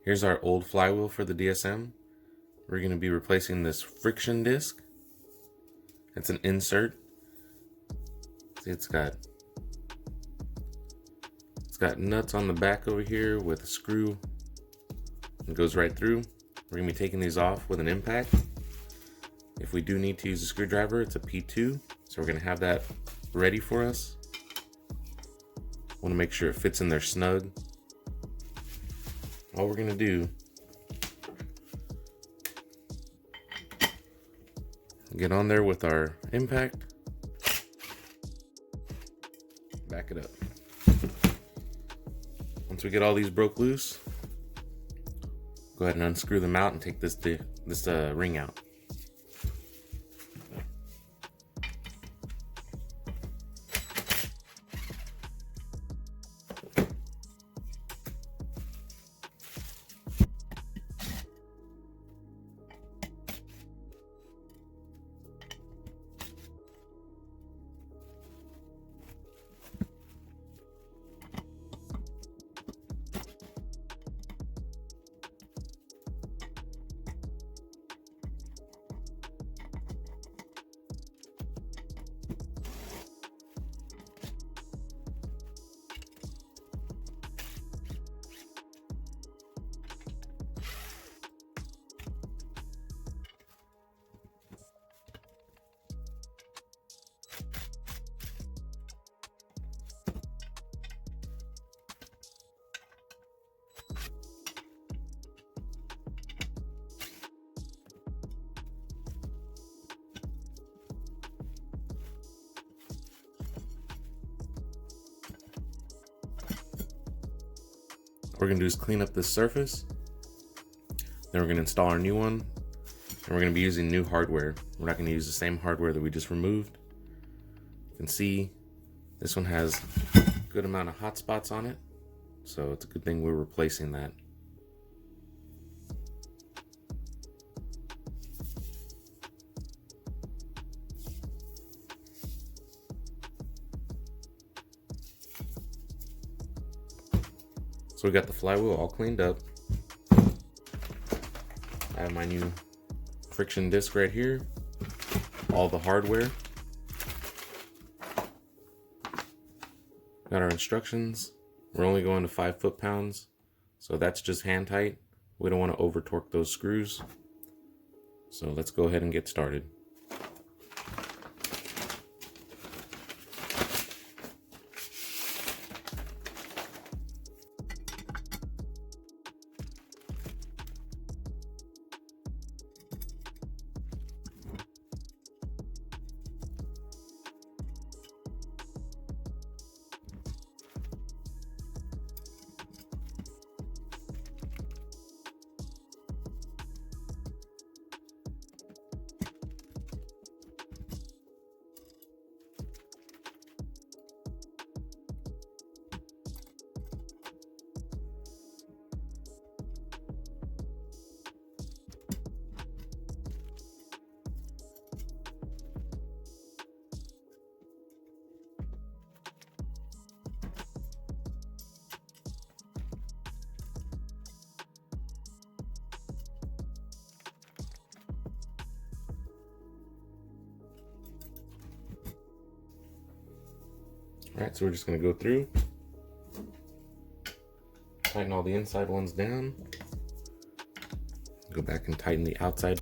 Here's our old flywheel for the DSM. We're going to be replacing this friction disc. It's an insert. See, it's got nuts on the back over here with a screw. It goes right through. We're going to be taking these off with an impact. If we do need to use a screwdriver, it's a P2. So we're going to have that ready for us. Want to make sure it fits in there snug. All we're going to do, get on there with our impact, back it up. Once we get all these broke loose, go ahead and unscrew them out and take this ring out. What we're gonna do is clean up this surface. Then we're gonna install our new one. And we're gonna be using new hardware. We're not gonna use the same hardware that we just removed. You can see this one has a good amount of hot spots on it. So it's a good thing we're replacing that. So we got the flywheel all cleaned up. I have my new friction disc right here. All the hardware. Got our instructions. We're only going to 5 foot-pounds. So that's just hand tight. We don't want to over torque those screws. So let's go ahead and get started. All right, so we're just gonna go through, tighten all the inside ones down, go back and tighten the outside.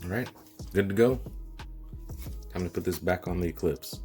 All right, good to go. Time to put this back on the Eclipse.